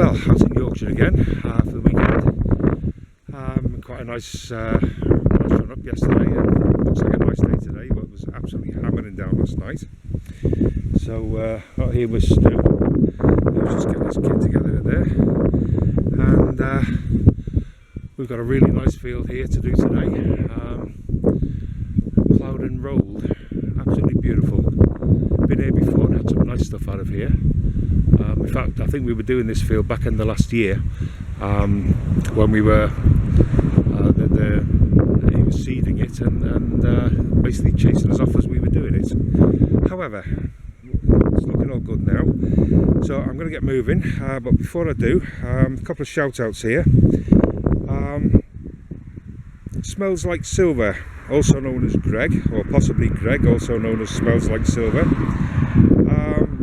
Well, out in Yorkshire again for the weekend. Quite a nice run up yesterday, and looks like a nice day today, but it was absolutely hammering down last night. So out here with Stu, he was just getting his kit together in there, and we've got a really nice field here to do today. Ploughed and rolled, absolutely beautiful. Been here before and had some nice stuff out of here. In fact, I think we were doing this field back in the last year when we were he was seeding it and basically chasing us off as we were doing it. However, it's looking all good now, so I'm going to get moving, but before I do, a couple of shout outs here. Smells Like Silver, also known as Greg, or possibly Greg, also known as Smells Like Silver.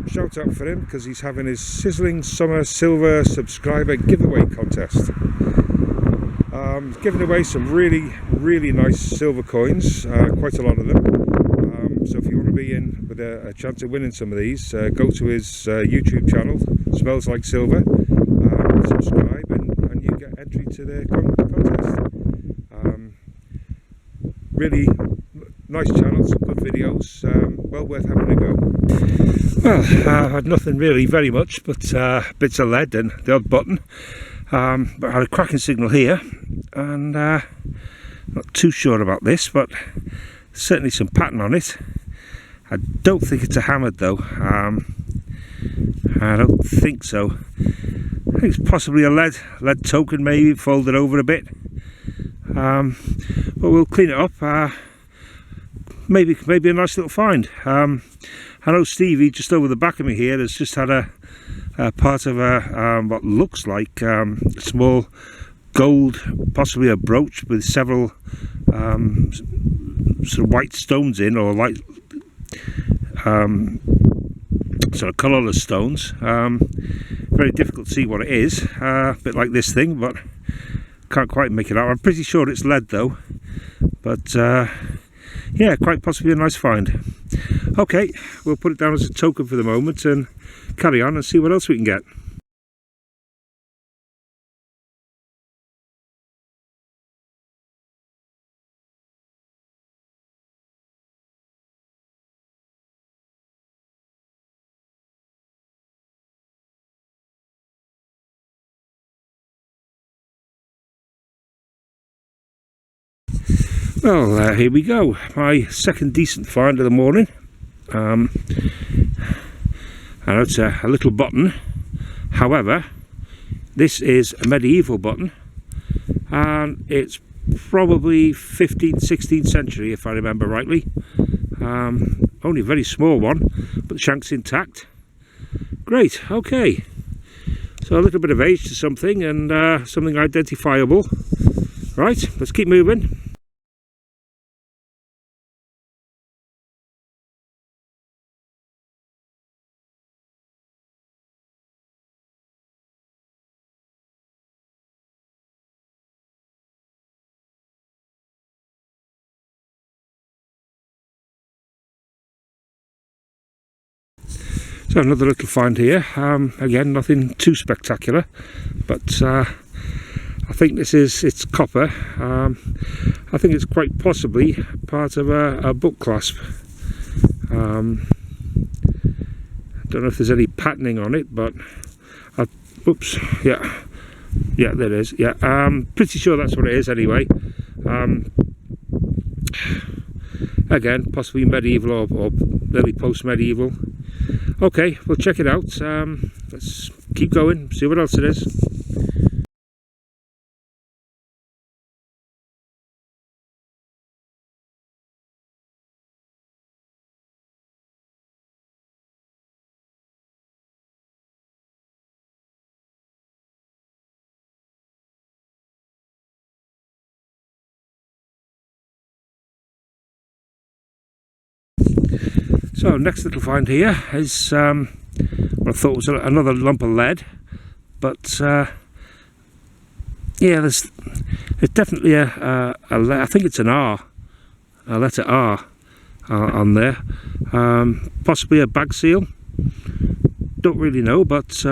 Shout out for him because he's having his Sizzling Summer Silver Subscriber Giveaway Contest. Giving away some really nice silver coins, quite a lot of them. So if you want to be in with a chance of winning some of these, go to his YouTube channel, Smells Like Silver, subscribe, and you get entry to the contest. Really nice channel, some good videos, well worth having a go. Well, I had nothing really very much but bits of lead and the odd button, but I had a cracking signal here, and not too sure about this, but certainly some pattern on it. I don't think it's a hammered though. I don't think so. I think it's possibly a lead token, maybe folded over a bit. But we'll clean it up. Maybe a nice little find. I know Stevie just over the back of me here has just had a part of a what looks like a small gold, possibly a brooch with several sort of white stones in, or light sort of colourless stones. Very difficult to see what it is, a bit like this thing, but can't quite make it out. I'm pretty sure it's lead though, but yeah, quite possibly a nice find. Okay, we'll put it down as a token for the moment and carry on and see what else we can get. Well, here we go. My second decent find of the morning. I know it's a little button. However, this is a medieval button, and it's probably 15th, 16th century if I remember rightly. Only a very small one, but the shank's intact. Great, okay. So a little bit of age to something, and something identifiable. Right, let's keep moving. So another little find here. Again, nothing too spectacular, but I think it's copper. I think it's quite possibly part of a book clasp. Don't know if there's any patterning on it, but oops, yeah, there it is. Yeah, pretty sure that's what it is anyway. Again, possibly medieval or maybe post-medieval. Okay, we'll check it out. Let's keep going, see what else it is. So next little find here is what I thought was another lump of lead, but yeah, there's definitely a I think it's an R, a letter R on there, possibly a bag seal. Don't really know, but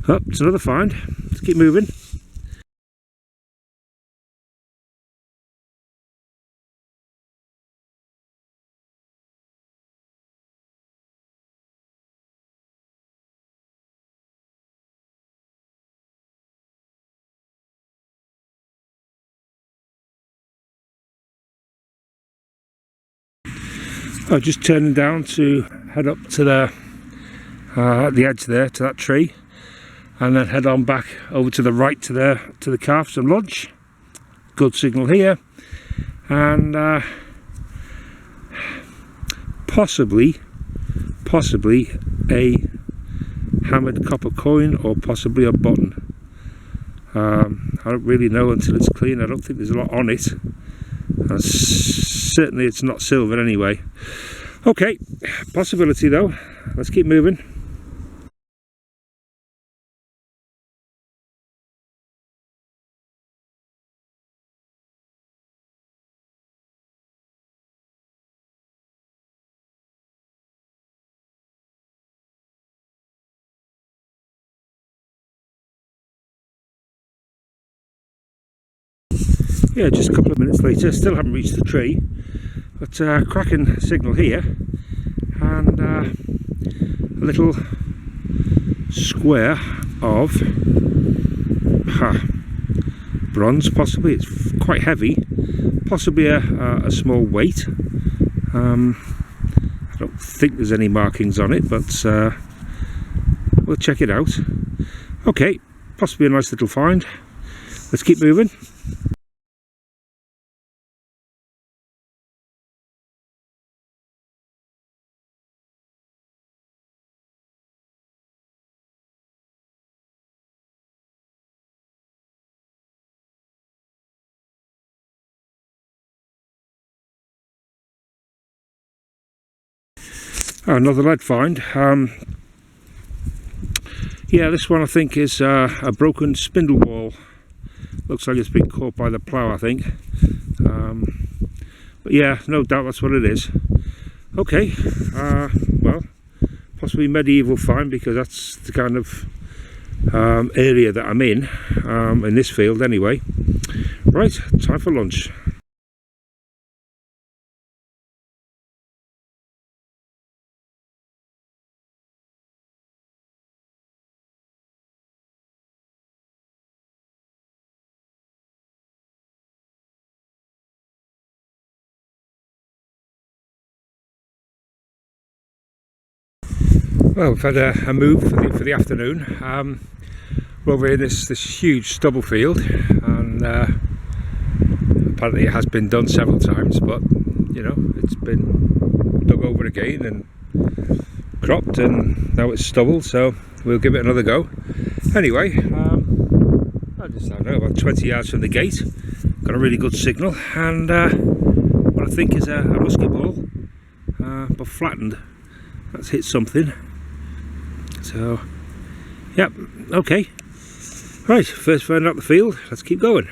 Oh, it's another find. Let's keep moving. Oh, just turning down to head up to the edge there, to that tree, and then head on back over to the right to the car for some lunch. Good signal here, and possibly a hammered copper coin, or possibly a button. I don't really know until it's clean. I don't think there's a lot on it. Certainly it's not silver anyway. Okay, possibility though. Let's keep moving. Yeah, just a couple of minutes later, still haven't reached the tree, but cracking signal here, and a little square of bronze, possibly. It's quite heavy, possibly a small weight. I don't think there's any markings on it, but we'll check it out. Okay, possibly a nice little find. Let's keep moving. Oh, another lead find. Yeah, this one I think is a broken spindle wall. Looks like it's been caught by the plough, I think. But yeah, no doubt that's what it is. Okay, well, possibly medieval find, because that's the kind of area that I'm in this field anyway. Right, time for lunch. Well, we've had a move for the afternoon. We're over in this huge stubble field, and apparently it has been done several times, but you know, it's been dug over again and cropped, and now it's stubble, so we'll give it another go. Anyway, I don't know, about 20 yards from the gate, got a really good signal, and what I think is a musket ball, but flattened. That's hit something. So, yep, okay. Right, first find out the field, let's keep going.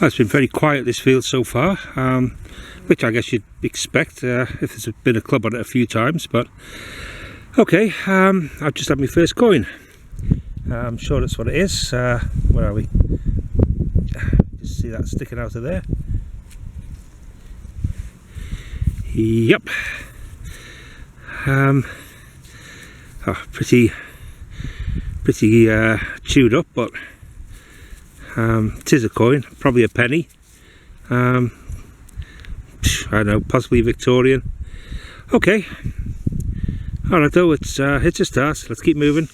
Oh, it's been very quiet, this field so far, which I guess you'd expect if there's been a club on it a few times, but okay, I've just had my first coin. I'm sure that's what it is. Where are we? Just see that sticking out of there. Yep. Oh, pretty chewed up, but it is a coin, probably a penny. I don't know, possibly Victorian. Okay. Alright though, it's a start. Let's keep moving.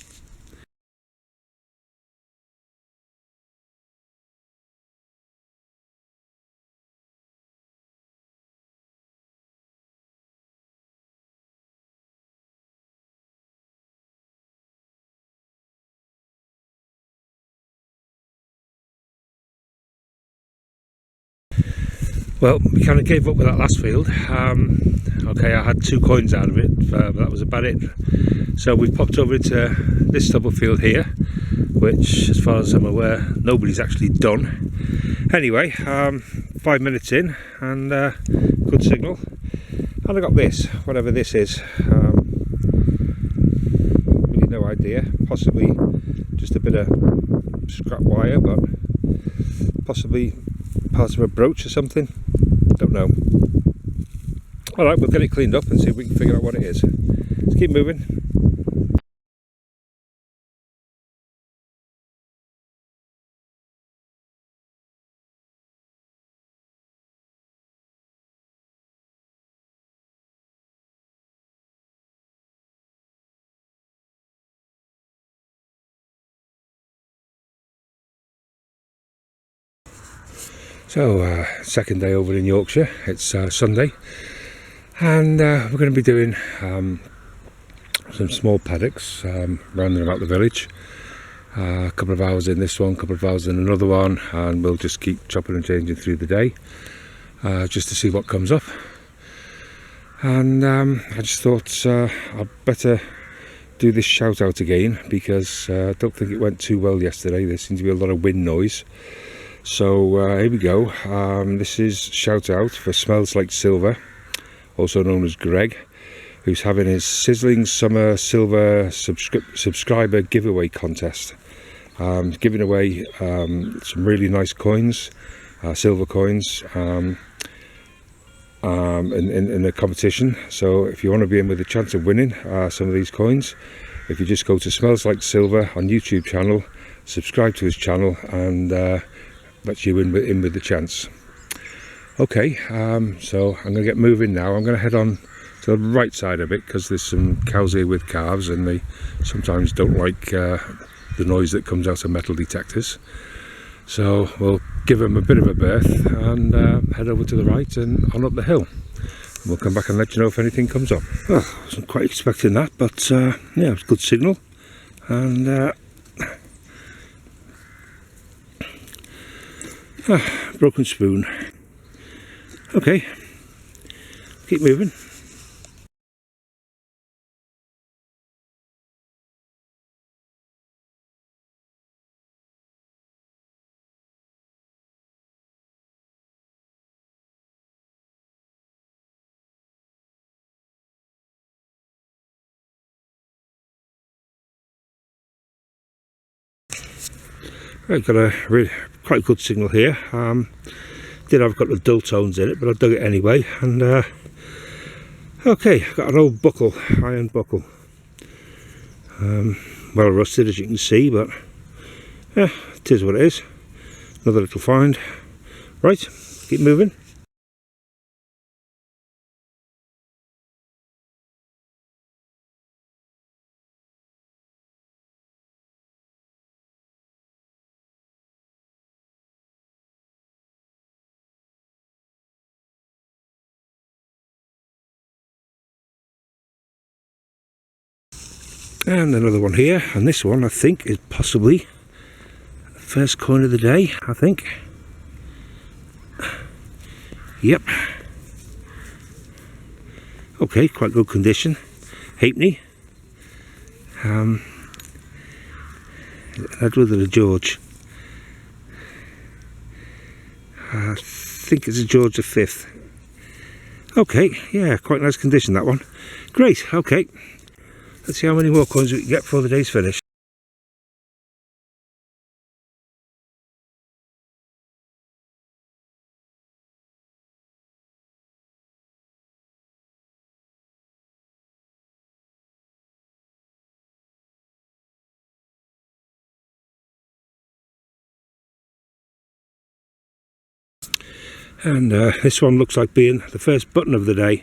Well, we kind of gave up with that last field. Okay, I had 2 coins out of it, but that was about it. So we've popped over into this stubble field here, which, as far as I'm aware, nobody's actually done. Anyway, 5 minutes in, and good signal. And I got this, whatever this is. Really no idea. Possibly just a bit of scrap wire, but possibly part of a brooch or something. Don't know. Alright, we'll get it cleaned up and see if we can figure out what it is. Let's keep moving. So, second day over in Yorkshire. It's Sunday, and we're going to be doing some small paddocks round and about the village. A couple of hours in this one, a couple of hours in another one, and we'll just keep chopping and changing through the day just to see what comes up. And I just thought I'd better do this shout out again, because I don't think it went too well yesterday. There seemed to be a lot of wind noise. So here we go. This is shout out for Smells Like Silver, also known as Greg, who's having his Sizzling Summer Silver subscriber giveaway contest. Giving away some really nice coins, silver coins, in the competition. So if you want to be in with a chance of winning some of these coins, if you just go to Smells Like Silver on YouTube channel, subscribe to his channel, and that's you in with the chance. Okay, so I'm going to get moving now. I'm going to head on to the right side of it, because there's some cows here with calves, and they sometimes don't like the noise that comes out of metal detectors. So we'll give them a bit of a berth and head over to the right and on up the hill. We'll come back and let you know if anything comes up. Well, I wasn't quite expecting that, but yeah, it was a good signal. And broken spoon. Okay, keep moving. I've got a really quite good signal here. Did have a couple of dull tones in it, but I dug it anyway. And okay, I've got an old buckle, iron buckle. Well rusted, as you can see, but yeah, it is what it is. Another little find. Right, keep moving. And another one here, and this one I think is possibly the first coin of the day, I think. Yep. Okay, quite good condition. Halfpenny. Edward of George. I think it's a George V. Okay, yeah, quite nice condition, that one. Great, okay. Let's see how many more coins we can get before the day's finished. And this one looks like being the first button of the day.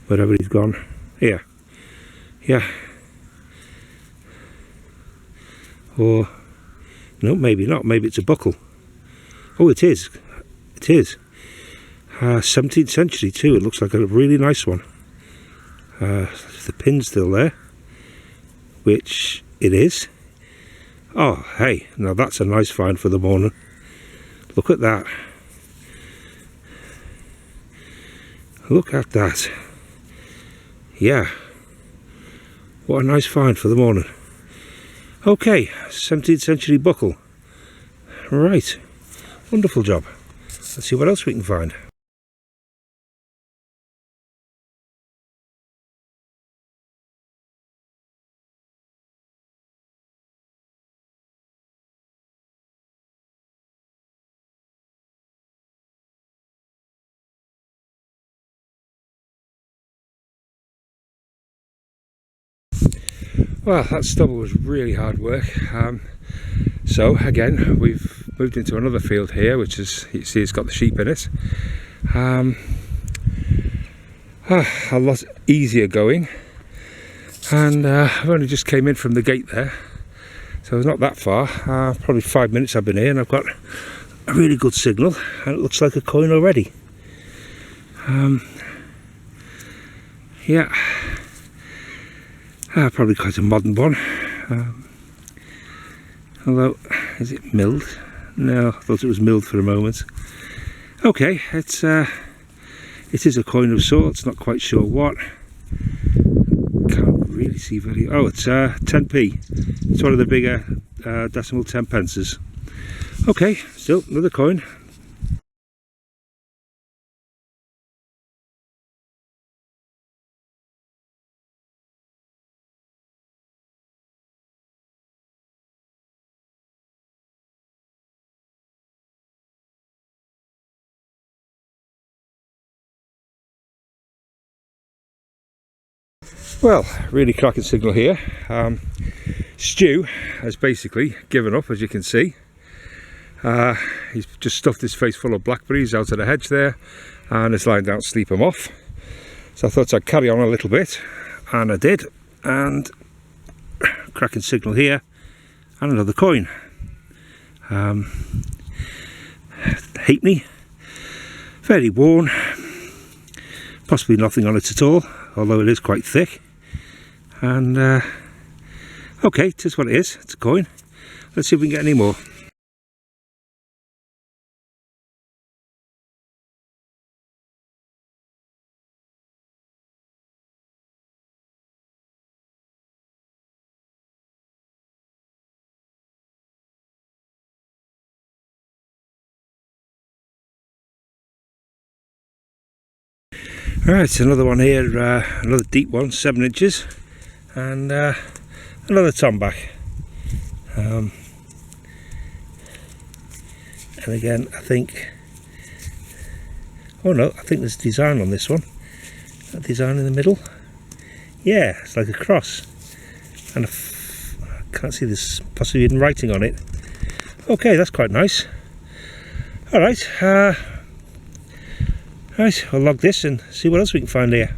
Wherever he's gone. Here. Yeah. Or no, maybe not. Maybe it's a buckle. Oh, it is. It is. 17th century too. It looks like a really nice one. The pin's still there, which it is. Oh, hey, now that's a nice find for the morning. Look at that. Look at that. Yeah, what a nice find for the morning. Okay, 17th century buckle. Right, wonderful job. Let's see what else we can find. Well, that stubble was really hard work. So again, we've moved into another field here, which is, you see, it's got the sheep in it. A lot easier going, and I've only just came in from the gate there, so it's not that far. Probably 5 minutes I've been here, and I've got a really good signal, and it looks like a coin already. Yeah. Probably quite a modern one. Although, is it milled? No, I thought it was milled for a moment. Okay, it is a coin of sorts, not quite sure what. Can't really see very... Oh, it's 10p. It's one of the bigger decimal 10 pences. Okay, still another coin. Well, really cracking signal here. Stu has basically given up, as you can see. He's just stuffed his face full of blackberries out of the hedge there, and is lying down to sleep him off. So I thought I'd carry on a little bit, and I did. And cracking signal here, and another coin. Halfpenny, very worn, possibly nothing on it at all, although it is quite thick. And okay, it is what it is. It's a coin. Let's see if we can get any more. Right, another one here, another deep one, 7 inches, and another tomback. And again, I think, oh no, I think there's design on this one. That design in the middle, yeah, it's like a cross, and I can't see this possibly even writing on it. Okay, that's quite nice. All right. Right, I'll log this and see what else we can find here.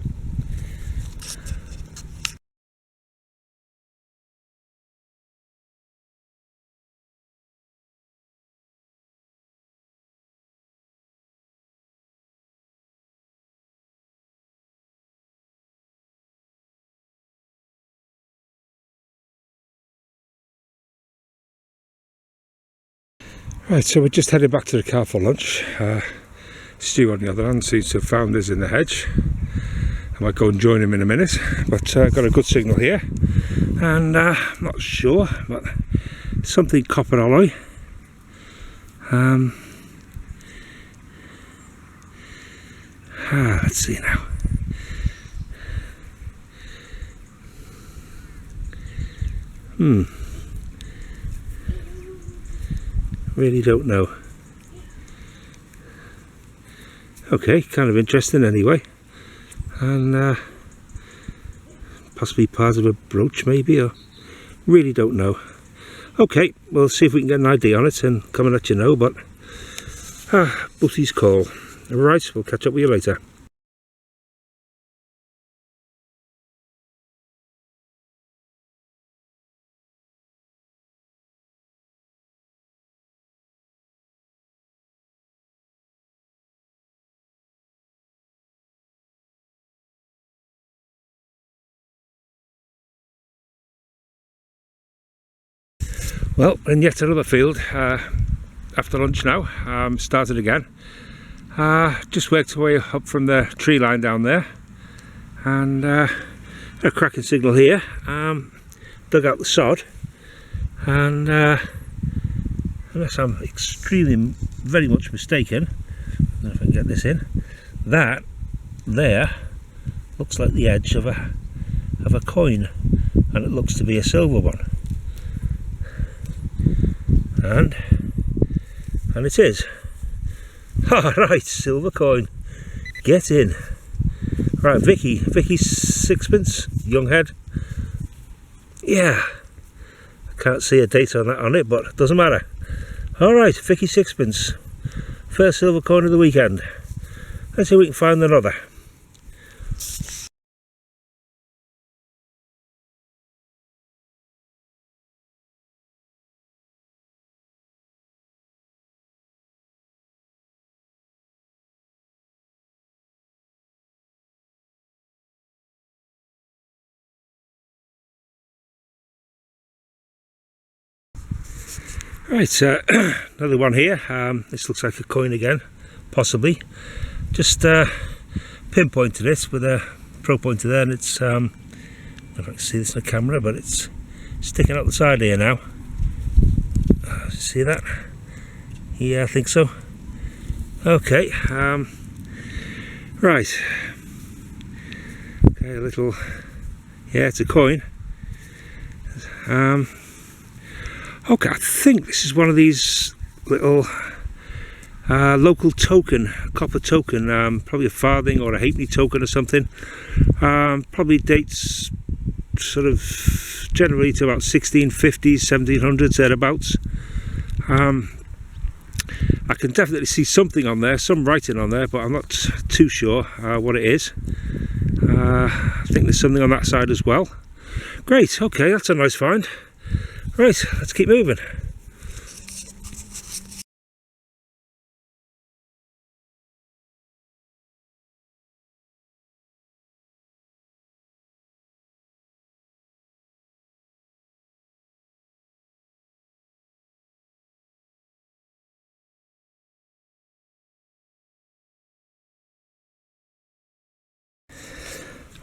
Right, so we're just heading back to the car for lunch. Stu, on the other hand, seems to have found us in the hedge. I might go and join him in a minute, but got a good signal here, and I'm not sure, but something copper alloy. Let's see now. Really don't know. Okay, kind of interesting anyway, and possibly part of a brooch maybe, or really don't know. Okay, we'll see if we can get an idea on it and come and let you know, but Butty's call. Alright, we'll catch up with you later. Well, in yet another field, after lunch now, started again. Just worked our way up from the tree line down there, and a cracking signal here. Dug out the sod, and unless I'm extremely very much mistaken, I don't know if I can get this in, that there looks like the edge of a coin, and it looks to be a silver one, and it is. Alright, silver coin, get in. Right, Vicky's sixpence, young head. Yeah, I can't see a date on it, but it doesn't matter. Alright, Vicky sixpence, first silver coin of the weekend. Let's see if we can find another. Right, another one here. This looks like a coin again, possibly. Just pinpointed it with a pro pointer there, and it's, I don't know if I can see this in the camera, but it's sticking out the side here now. See that? Yeah, I think so. Okay, right. Okay, a little, yeah, it's a coin. Okay, I think this is one of these little local token, copper token, probably a farthing or a halfpenny token or something. Probably dates sort of generally to about 1650s, 1700s, thereabouts. I can definitely see something on there, some writing on there, but I'm not too sure what it is. I think there's something on that side as well. Great, okay, that's a nice find. Right, let's keep moving.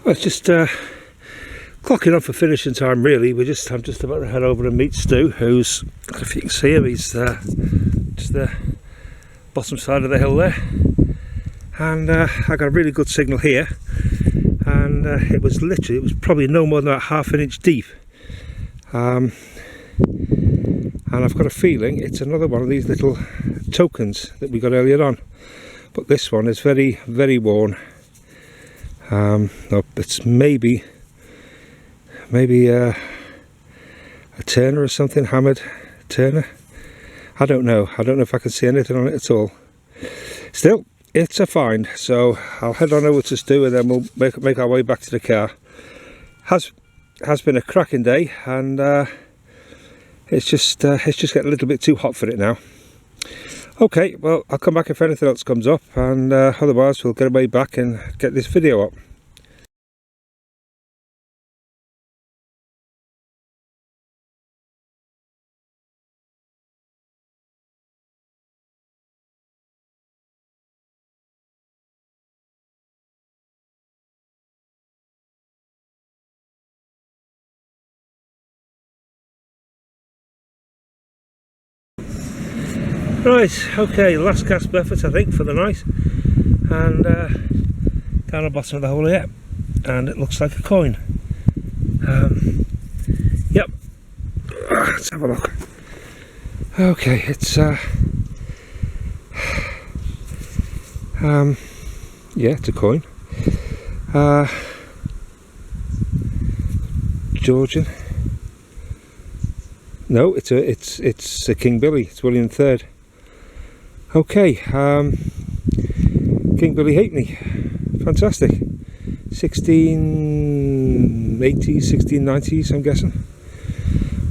Well, it's just clocking on for finishing time really. I'm just about to head over and meet Stu, who's, if you can see him, he's just the bottom side of the hill there, and I got a really good signal here, and it was probably no more than about half an inch deep, and I've got a feeling it's another one of these little tokens that we got earlier on, but this one is very, very worn. No, it's maybe a turner or something, hammered turner. I don't know if I can see anything on it at all. Still, it's a find, so I'll head on over to Stu and then we'll make our way back to the car. Has been a cracking day, and it's just getting a little bit too hot for it now. Okay, well, I'll come back if anything else comes up, and otherwise we'll get away back and get this video up. Right, okay, last gasp effort I think for the night, and down the bottom of the hole here, and it looks like a coin. Yep, let's have a look. Okay, it's yeah, it's a coin. Georgian. No, it's a King Billy. It's William III. Okay, King Billy halfpenny, fantastic. 1680s, 1690s, I'm guessing.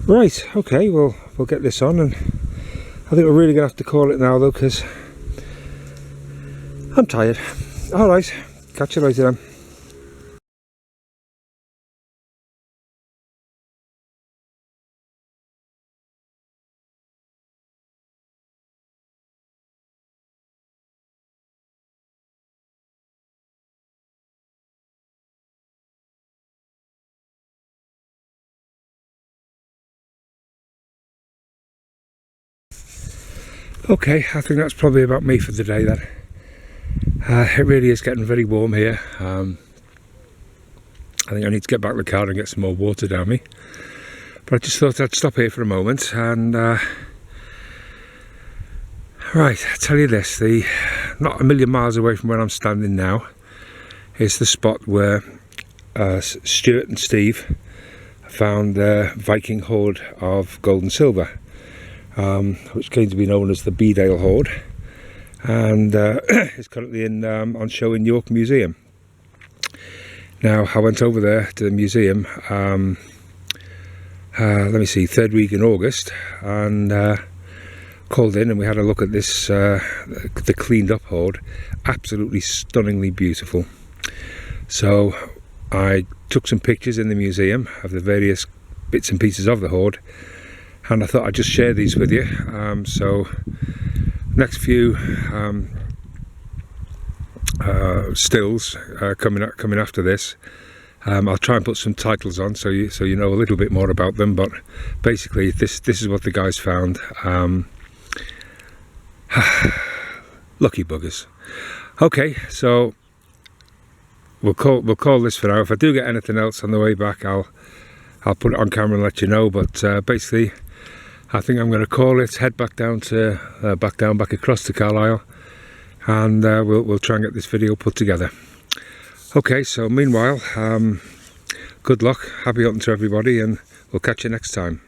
Right, okay, well, we'll get this on, and I think we're really gonna have to call it now though, because I'm tired. All right, catch you later then. Okay, I think that's probably about me for the day then. It really is getting very warm here. I think I need to get back to the car and get some more water down me. But I just thought I'd stop here for a moment and right, I'll tell you this, not a million miles away from where I'm standing now is the spot where Stuart and Steve found the Viking Hoard of gold and silver, which came to be known as the Bedale Hoard, and is currently on show in York Museum. Now, I went over there to the museum, let me see, third week in August, and called in and we had a look at this, the cleaned up hoard. Absolutely stunningly beautiful. So I took some pictures in the museum of the various bits and pieces of the hoard, and I thought I'd just share these with you. So next few stills coming after this, I'll try and put some titles on so you know a little bit more about them, but basically this is what the guys found. Lucky buggers. Okay, so we'll call this for now. If I do get anything else on the way back, I'll put it on camera and let you know. But basically, I think I'm going to call it. Head back down back across to Carlisle, and we'll try and get this video put together. Okay, so meanwhile, good luck, happy hunting to everybody, and we'll catch you next time.